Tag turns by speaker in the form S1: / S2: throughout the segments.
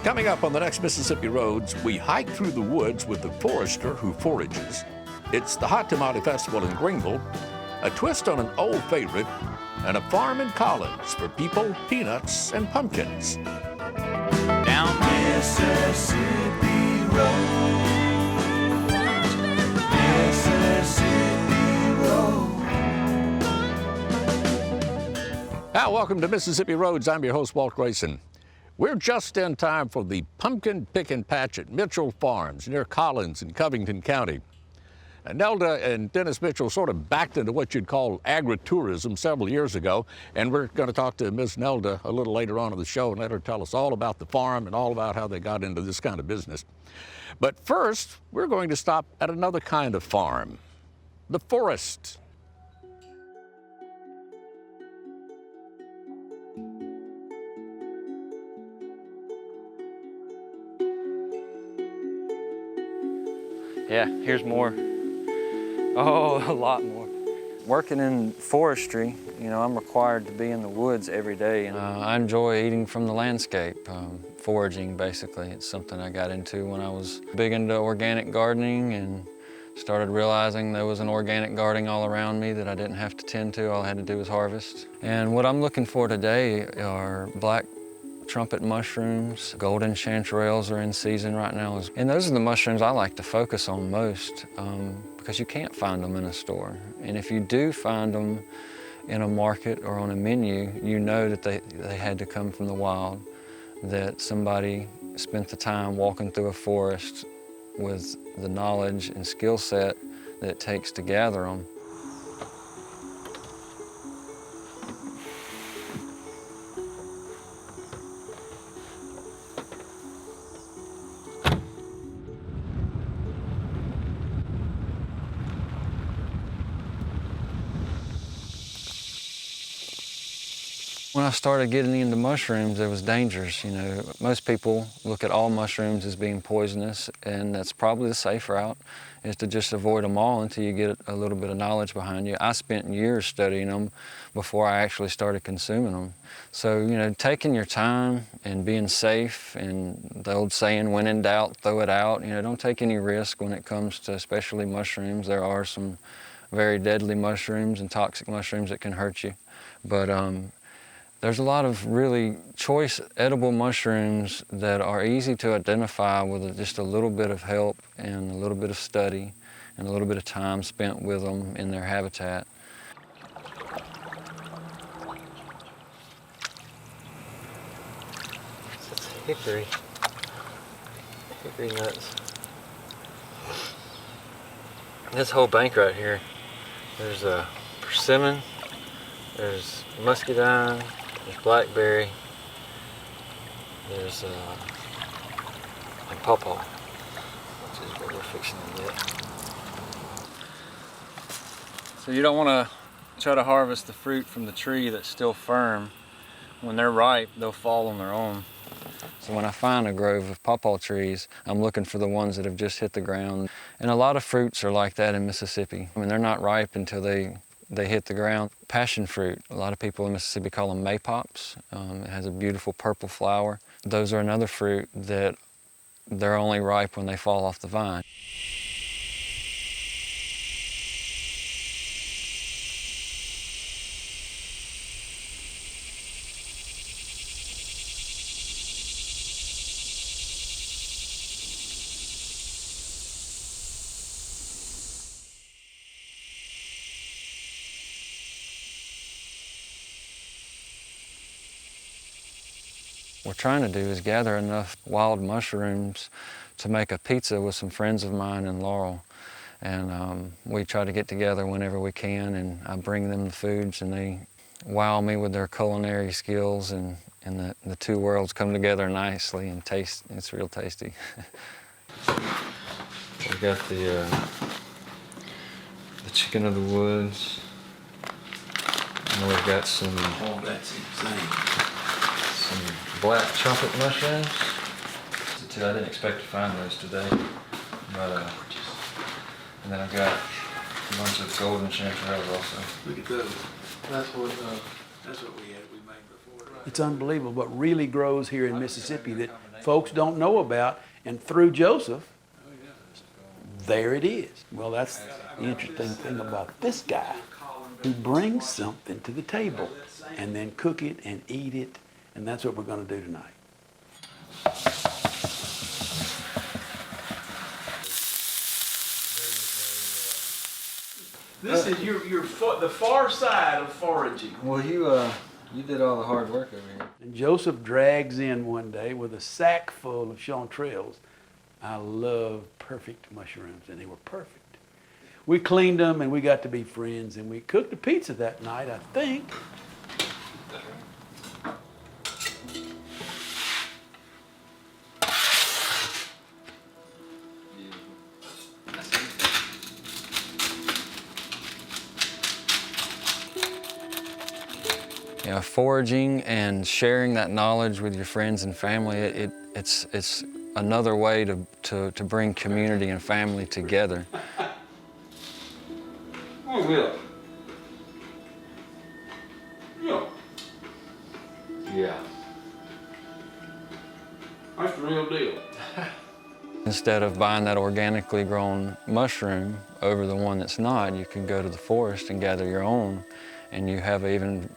S1: Coming up on the next Mississippi Roads, we hike through the woods with the forester who forages. It's the Hot Tamale Festival in Greenville, a twist on an old favorite, and a farm in Collins for people, peanuts, and pumpkins.
S2: Down Mississippi Road, Mississippi Road.
S1: Now, welcome to Mississippi Roads. I'm your host, Walt Grayson. We're just in time for the pumpkin picking patch at Mitchell Farms near Collins in Covington County. Nelda and Dennis Mitchell sort of backed into what you'd call agritourism several years ago, and we're going to talk to Ms. Nelda a little later on in the show and let her tell us all about the farm and all about how they got into this kind of business. But first, we're going to stop at another kind of farm, the forest.
S3: Yeah, here's more. Oh, a lot more. Working in forestry, you know, I'm required to be in the woods every day. And I enjoy eating from the landscape, foraging basically. It's something I got into when I was big into organic gardening and started realizing there was an organic garden all around me that I didn't have to tend to. All I had to do was harvest. And what I'm looking for today are black trumpet mushrooms. Golden chanterelles are in season right now. And those are the mushrooms I like to focus on most because you can't find them in a store. And if you do find them in a market or on a menu, you know that they had to come from the wild, that somebody spent the time walking through a forest with the knowledge and skill set that it takes to gather them. When I started getting into mushrooms, there was dangers. You know, most people look at all mushrooms as being poisonous, and that's probably the safe route, is to just avoid them all until you get a little bit of knowledge behind you. I spent years studying them before I actually started consuming them. So, you know, taking your time and being safe, and the old saying, when in doubt, throw it out. You know, don't take any risk when it comes to especially mushrooms. There are some very deadly mushrooms and toxic mushrooms that can hurt you. But there's a lot of really choice edible mushrooms that are easy to identify with just a little bit of help and a little bit of study and a little bit of time spent with them in their habitat. It's hickory nuts. This whole bank right here, there's a persimmon, there's muscadine, there's blackberry, there's and pawpaw, which is what we're fixing to get. So you don't want to try to harvest the fruit from the tree that's still firm. When they're ripe, they'll fall on their own. So when I find a grove of pawpaw trees, I'm looking for the ones that have just hit the ground. And a lot of fruits are like that in Mississippi. I mean, they're not ripe until they hit the ground. Passion fruit, a lot of people in Mississippi call them maypops. It has a beautiful purple flower. Those are another fruit that they're only ripe when they fall off the vine. What we're trying to do is gather enough wild mushrooms to make a pizza with some friends of mine in Laurel. And we try to get together whenever we can, and I bring them the foods, and they wow me with their culinary skills, and the two worlds come together nicely and taste. It's real tasty. We got the chicken of the woods, and we've got some black trumpet mushrooms. I didn't expect to find those today, but and then I've got a bunch of golden chanterelles also.
S4: Look at those. That's what we had. We made before. Right?
S5: It's unbelievable what really grows here in Mississippi that folks don't know about, and through Joseph, there it is. Well, that's the interesting thing about this guy, who brings something to the table and then cook it and eat it, and that's what we're going to do tonight.
S6: This is the far side of foraging.
S4: Well, you did all the hard work over here.
S5: And Joseph drags in one day with a sack full of chanterelles. I love perfect mushrooms, and they were perfect. We cleaned them, and we got to be friends, and we cooked a pizza that night, I think.
S3: You know, foraging and sharing that knowledge with your friends and family, it's another way to bring community and family together.
S6: Oh, Will. Yeah. That's the real deal.
S3: Instead of buying that organically grown mushroom over the one that's not, you can go to the forest and gather your own, and you have an even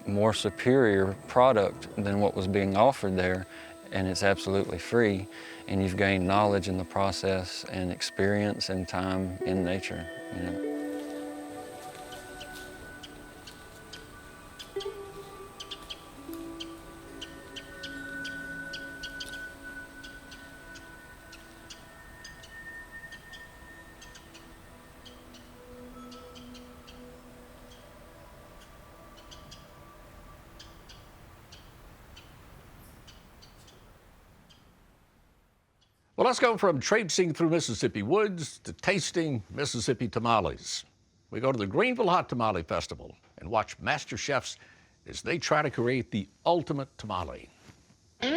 S3: more superior product than what was being offered there, and it's absolutely free, and you've gained knowledge in the process and experience and time in nature, you know.
S1: Well, let's go from traipsing through Mississippi woods to tasting Mississippi tamales. We go to the Greenville Hot Tamale Festival and watch master chefs as they try to create the ultimate tamale.
S7: This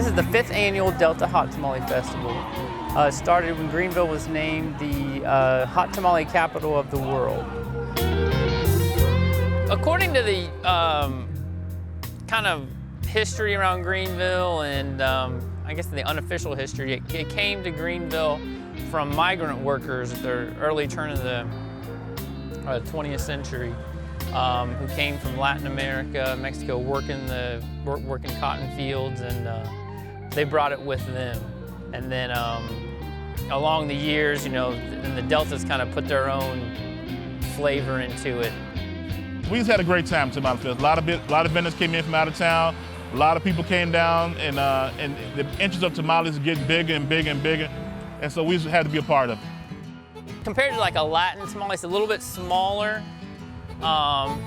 S7: is the 5th annual Delta Hot Tamale Festival. It started when Greenville was named the hot tamale capital of the world. According to the kind of history around Greenville and I guess the unofficial history, it came to Greenville from migrant workers at the early turn of the 20th century who came from Latin America, Mexico, working cotton fields, and they brought it with them. And then along the years, you know, and the Deltas kind of put their own flavor into it.
S8: We just had a great time at Tamale Fest. A lot of vendors came in from out of town. A lot of people came down, and the interest of tamales is getting bigger and bigger and bigger. And so we just had to be a part of it.
S7: Compared to like a Latin tamale, it's a little bit smaller.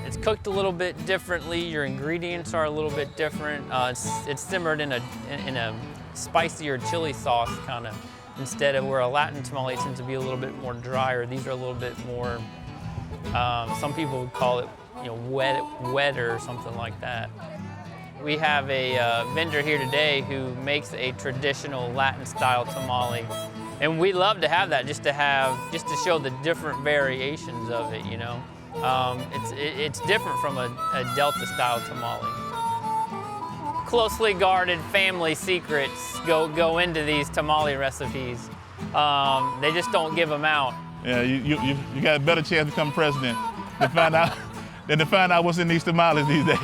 S7: It's cooked a little bit differently. Your ingredients are a little bit different. It's simmered in a spicier chili sauce kind of, instead of where a Latin tamale tends to be a little bit more drier. These are a little bit more, some people would call it, you know, wetter or something like that. We have a vendor here today who makes a traditional Latin style tamale. And we love to have that, just to show the different variations of it, you know. It's different from a Delta style tamale. Closely guarded family secrets go into these tamale recipes. They just don't give them out.
S8: Yeah, you got a better chance to become president than to find out what's in these tamales these days.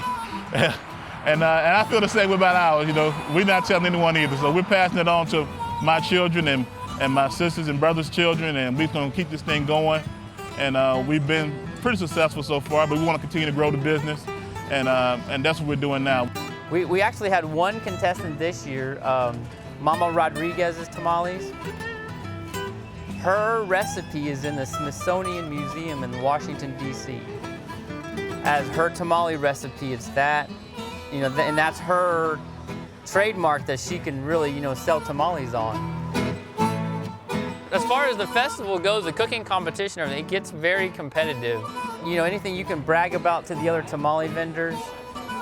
S8: And I feel the same way about ours. You know, we're not telling anyone either. So we're passing it on to my children and my sisters and brothers' children, and we're going to keep this thing going. And we've been pretty successful so far, but we want to continue to grow the business, and that's what we're doing now.
S7: We actually had one contestant this year, Mama Rodriguez's tamales. Her recipe is in the Smithsonian Museum in Washington, D.C. As her tamale recipe, it's that, you know, and that's her trademark that she can really, you know, sell tamales on. As far as the festival goes, the cooking competition, it gets very competitive. You know, anything you can brag about to the other tamale vendors,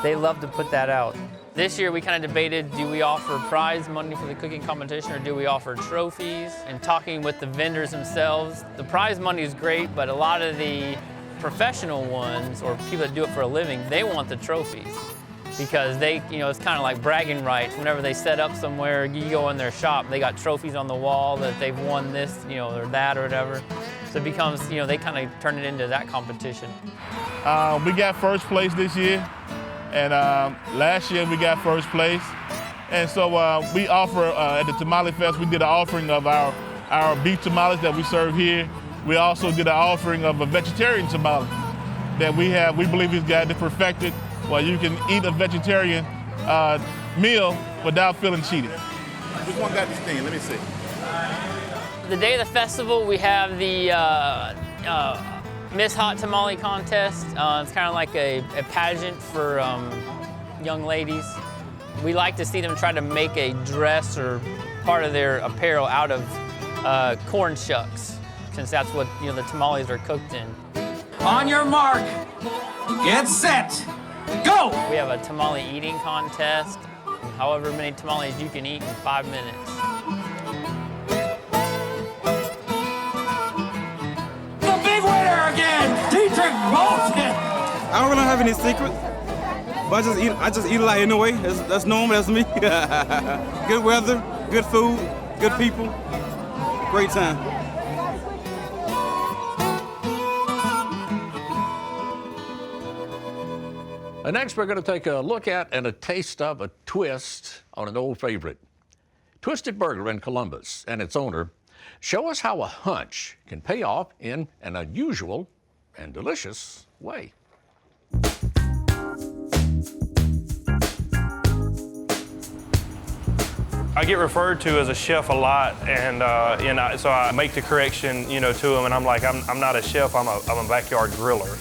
S7: they love to put that out. This year we kind of debated, do we offer prize money for the cooking competition or do we offer trophies? And talking with the vendors themselves, the prize money is great, but a lot of the professional ones or people that do it for a living, they want the trophies because they, you know, it's kind of like bragging rights. Whenever they set up somewhere, you go in their shop, they got trophies on the wall that they've won this, you know, or that or whatever. So it becomes, you know, they kind of turn it into that competition.
S8: We got first place this year, and last year we got first place. And so we offer, at the Tamale Fest, we did an offering of our beef tamales that we serve here. We also did an offering of a vegetarian tamale that we believe is got it perfected, where you can eat a vegetarian meal without feeling cheated. Which one got this thing? Let me see.
S7: The day of the festival, we have the Miss Hot Tamale contest. It's kind of like a pageant for young ladies. We like to see them try to make a dress or part of their apparel out of corn shucks, since that's what, you know, the tamales are cooked in.
S2: On your mark, get set, go!
S7: We have a tamale eating contest. However many tamales you can eat in 5 minutes.
S2: The big winner again, Dietrich Bolton!
S9: I don't really have any secrets, but I just eat a lot anyway. That's normal, that's me. Good weather, good food, good people, great time.
S1: And next we're going to take a look at and a taste of a twist on an old favorite. Twisted Burger in Columbus and its owner show us how a hunch can pay off in an unusual and delicious way.
S10: I get referred to as a chef a lot, and so I make the correction, you know, to them, and I'm like, I'm not a chef, I'm a backyard griller.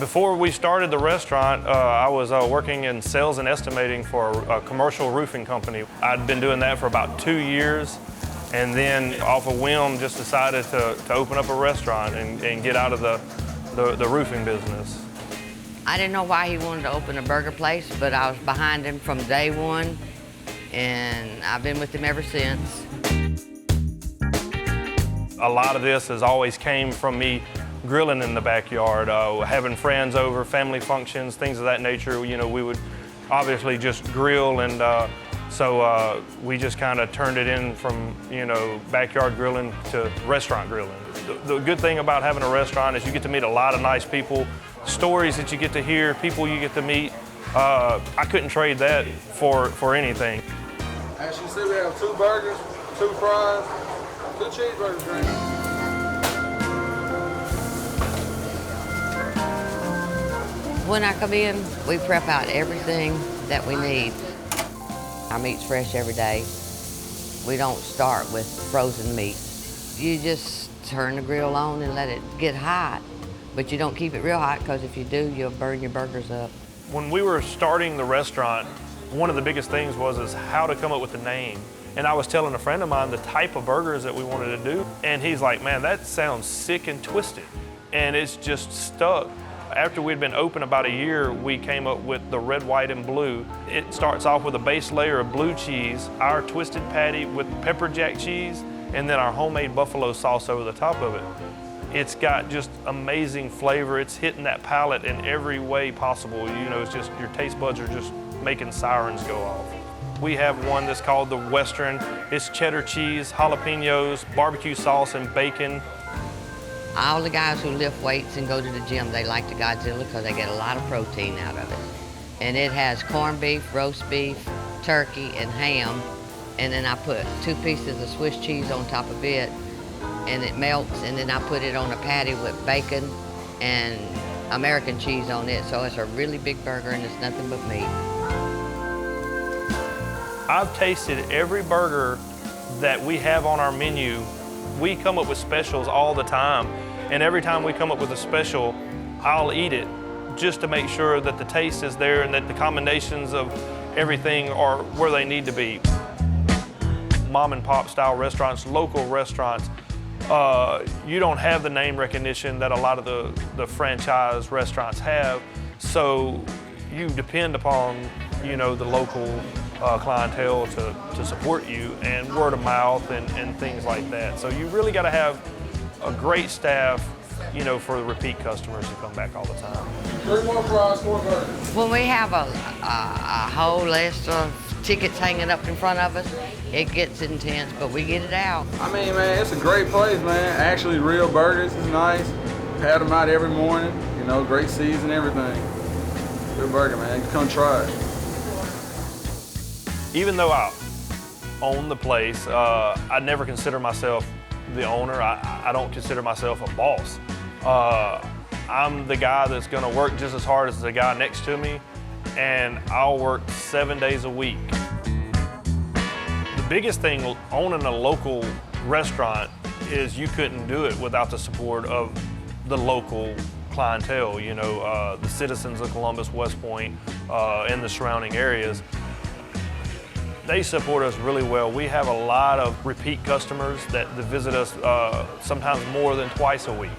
S10: Before we started the restaurant, I was working in sales and estimating for a commercial roofing company. I'd been doing that for about 2 years, and then off a whim just decided to open up a restaurant and get out of the roofing business.
S11: I didn't know why he wanted to open a burger place, but I was behind him from day one, and I've been with him ever since.
S10: A lot of this has always came from me grilling in the backyard, having friends over, family functions, things of that nature. You know, we would obviously just grill, and so we just kind of turned it in from, you know, backyard grilling to restaurant grilling. The good thing about having a restaurant is you get to meet a lot of nice people, stories that you get to hear, people you get to meet. I couldn't trade that for anything.
S4: As you see, we have 2 burgers, 2 fries, 2 cheeseburgers, Green.
S11: When I come in, we prep out everything that we need. Our meat's fresh every day. We don't start with frozen meat. You just turn the grill on and let it get hot, but you don't keep it real hot, because if you do, you'll burn your burgers up.
S10: When we were starting the restaurant, one of the biggest things was how to come up with the name. And I was telling a friend of mine the type of burgers that we wanted to do, and he's like, man, that sounds sick and twisted. And it's just stuck. After we'd been open about a year, we came up with the red, white, and blue. It starts off with a base layer of blue cheese, our twisted patty with pepper jack cheese, and then our homemade buffalo sauce over the top of it. It's got just amazing flavor. It's hitting that palate in every way possible. You know, it's just, your taste buds are just making sirens go off. We have one that's called the Western. It's cheddar cheese, jalapenos, barbecue sauce, and bacon.
S11: All the guys who lift weights and go to the gym, they like the Godzilla because they get a lot of protein out of it. And it has corned beef, roast beef, turkey, and ham. And then I put 2 pieces of Swiss cheese on top of it, and it melts, and then I put it on a patty with bacon and American cheese on it. So it's a really big burger, and it's nothing but meat.
S10: I've tasted every burger that we have on our menu. We come up with specials all the time, and every time we come up with a special, I'll eat it just to make sure that the taste is there and that the combinations of everything are where they need to be. Mom and pop style restaurants, local restaurants, you don't have the name recognition that a lot of the franchise restaurants have, so you depend upon you know, the local clientele to support you, and word of mouth and things like that. So you really got to have a great staff, you know, for the repeat customers who come back all the time.
S4: 3 more fries, 4 burgers.
S11: When we have a whole list of tickets hanging up in front of us, it gets intense, but we get it out.
S4: I mean, man, it's a great place, man. Actually, real burgers is nice. Had them out every morning. You know, great season, everything. Good burger, man. Come try it.
S10: Even though I own the place, I never consider myself the owner. I don't consider myself a boss. I'm the guy that's gonna work just as hard as the guy next to me, and I'll work 7 days a week. The biggest thing owning a local restaurant is you couldn't do it without the support of the local clientele, you know, the citizens of Columbus, West Point, and the surrounding areas. They support us really well. We have a lot of repeat customers that visit us sometimes more than twice a week.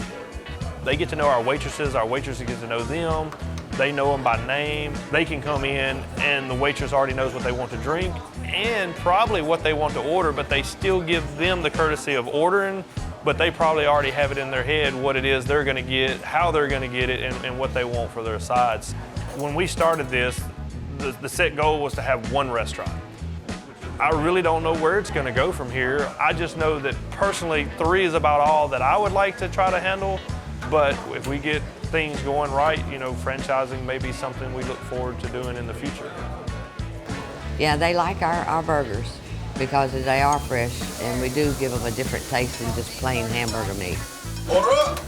S10: They get to know our waitresses get to know them. They know them by name. They can come in and the waitress already knows what they want to drink and probably what they want to order, but they still give them the courtesy of ordering, but they probably already have it in their head what it is they're gonna get, how they're gonna get it, and what they want for their sides. When we started this, the set goal was to have 1 restaurant. I really don't know where it's gonna go from here. I just know that personally, 3 is about all that I would like to try to handle. But if we get things going right, you know, franchising may be something we look forward to doing in the future.
S11: Yeah, they like our burgers because they are fresh, and we do give them a different taste than just plain hamburger meat.
S4: Order up!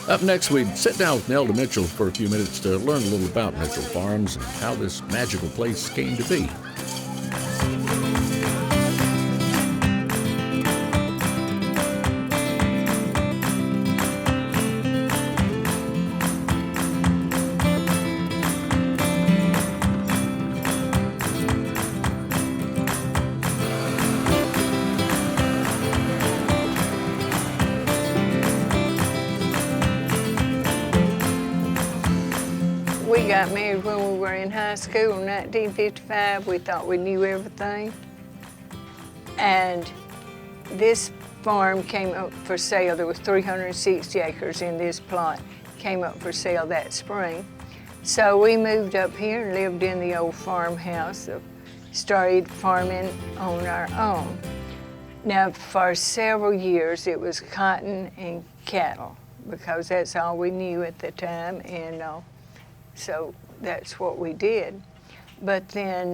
S1: Up next, we sit down with Nelda Mitchell for a few minutes to learn a little about Mitchell Farms and how this magical place came to be.
S12: We got married when we were in high school in 1955. We thought we knew everything. And this farm came up for sale. There was 360 acres in this plot. Came up for sale that spring. So we moved up here and lived in the old farmhouse. Started farming on our own. Now, for several years, it was cotton and cattle because that's all we knew at the time. And so that's what we did. But then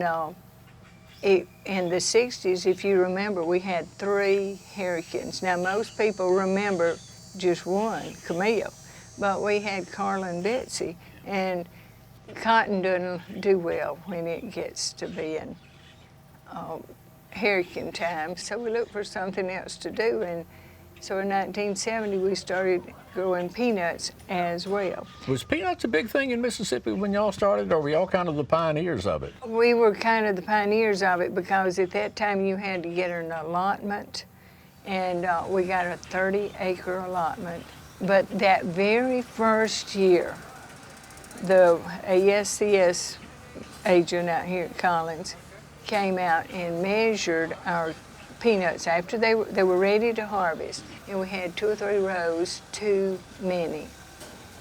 S12: in the 60s, if you remember, we had 3 hurricanes. Now, most people remember just one, Camille, but we had Carla and Betsy, and cotton doesn't do well when it gets to be in hurricane time, so we looked for something else to do, and so in 1970, we started growing peanuts as well.
S1: Was peanuts a big thing in Mississippi when y'all started, or were y'all kind of the pioneers of it?
S12: We were kind of the pioneers of it because at that time you had to get an allotment, and we got a 30-acre allotment. But that very first year, the ASCS agent out here at Collins came out and measured our peanuts after they were ready to harvest, and we had 2 or 3 rows too many.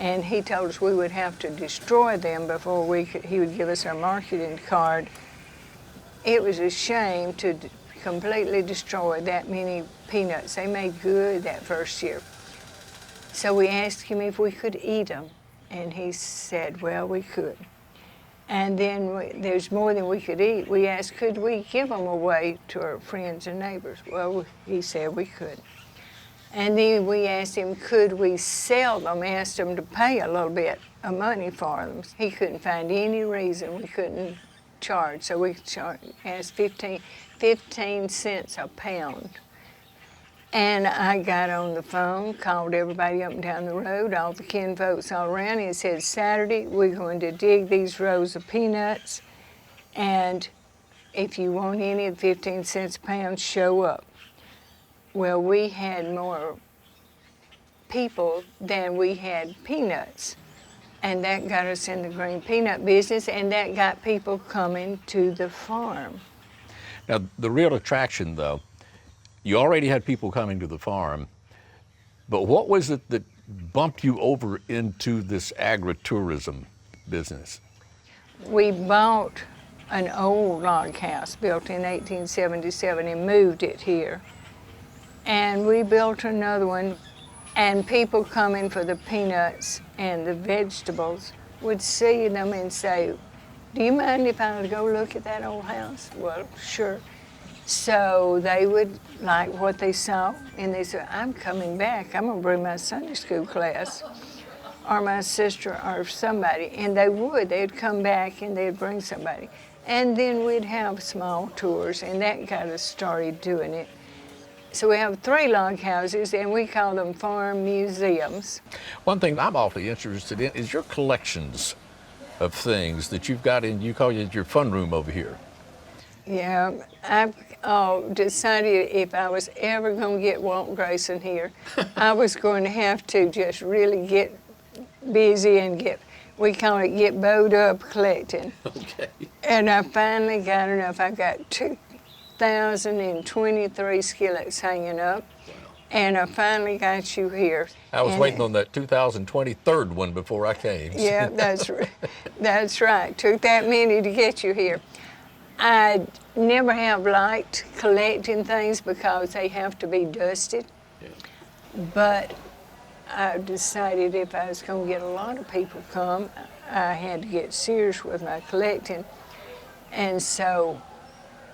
S12: And he told us we would have to destroy them before he would give us our marketing card. It was a shame to completely destroy that many peanuts. They made good that first year. So we asked him if we could eat them, and he said, well, we could. And then there's more than we could eat. We asked, could we give them away to our friends and neighbors? Well, he said we could. And then we asked him, could we sell them, asked him to pay a little bit of money for them. He couldn't find any reason we couldn't charge, so we asked 15 cents a pound. And I got on the phone, called everybody up and down the road, all the kin folks all around, and said, Saturday, we're going to dig these rows of peanuts, and if you want any at 15 cents a pound, show up. Well, we had more people than we had peanuts. And that got us in the green peanut business, and that got people coming to the farm.
S1: Now, the real attraction, though, you already had people coming to the farm, but what was it that bumped you over into this agritourism business?
S12: We bought an old log house built in 1877 and moved it here. And we built another one, and people coming for the peanuts and the vegetables would see them and say, "Do you mind if I go look at that old house?" Well, sure. So they would like what they saw, and they said, "I'm coming back. I'm gonna bring my Sunday school class, or my sister, or somebody." And they would. They'd come back and they'd bring somebody. And then we'd have small tours, and that got us started doing it. So we have 3 log houses, and we call them farm museums.
S1: One thing I'm awfully interested in is your collections of things that you've got in, you call it your fun room over here.
S12: Yeah, I've decided if I was ever going to get Walt Grayson here, I was going to have to just really get busy and we call it get bowed up collecting.
S1: Okay.
S12: And I finally got enough. I got 2,023 skillets hanging up, and I finally got you here.
S1: I was waiting on that 2023rd one before I came.
S12: Yeah, that's right. Took that many to get you here. I never have liked collecting things because they have to be dusted.
S1: Yeah.
S12: But I decided if I was going to get a lot of people come, I had to get serious with my collecting. And so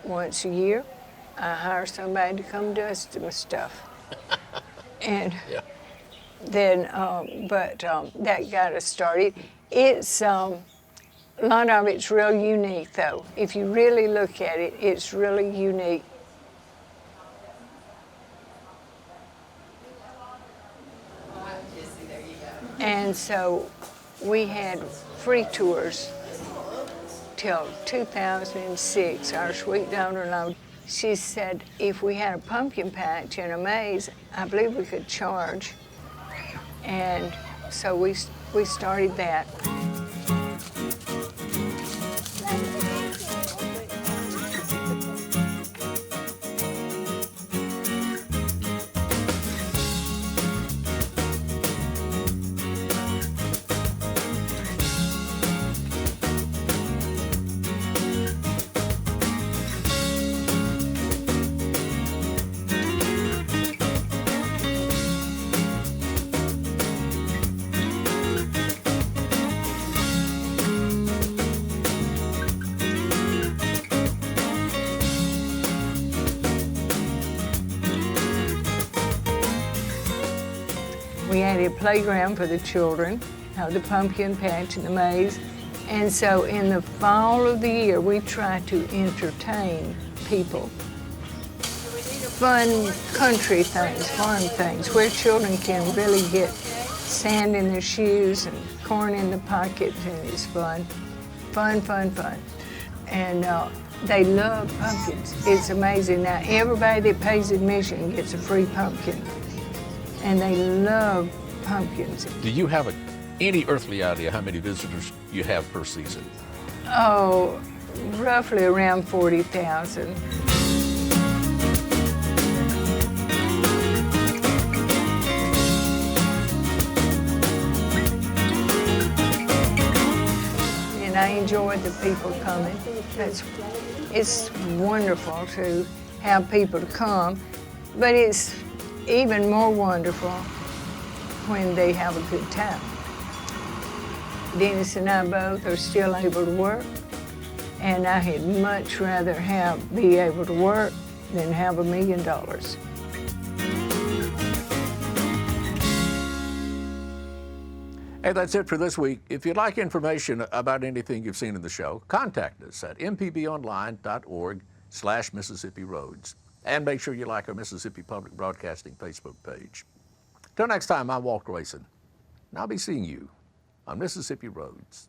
S12: once a year, I hire somebody to come dust my stuff. And
S1: Yeah.
S12: then, that got us started. It's, a lot of it's real unique, though. If you really look at it, it's really unique. And so we had free tours till 2006. Our sweet daughter-in-law, she said if we had a pumpkin patch and a maze, I believe we could charge. And so we started that. We had a playground for the children, the pumpkin patch and the maze. And so in the fall of the year, we try to entertain people. Fun country things, farm things, where children can really get sand in their shoes and corn in the pockets, and it's fun. Fun, fun, fun. And they love pumpkins. It's amazing. Now, everybody that pays admission gets a free pumpkin. And they love pumpkins.
S1: Do you have any earthly idea how many visitors you have per season?
S12: Oh, roughly around 40,000. And I enjoy the people coming. It's wonderful to have people to come, but it's even more wonderful when they have a good time. Dennis and I both are still able to work, and I had much rather be able to work than have $1 million.
S1: Hey, that's it for this week. If you'd like information about anything you've seen in the show, contact us at mpbonline.org/Mississippi Roads. And make sure you like our Mississippi Public Broadcasting Facebook page. Till next time, I'm Walt Grayson, and I'll be seeing you on Mississippi Roads.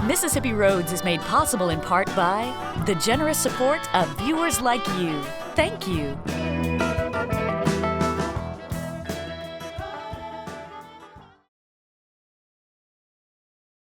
S13: Mississippi Roads is made possible in part by the generous support of viewers like you. Thank you.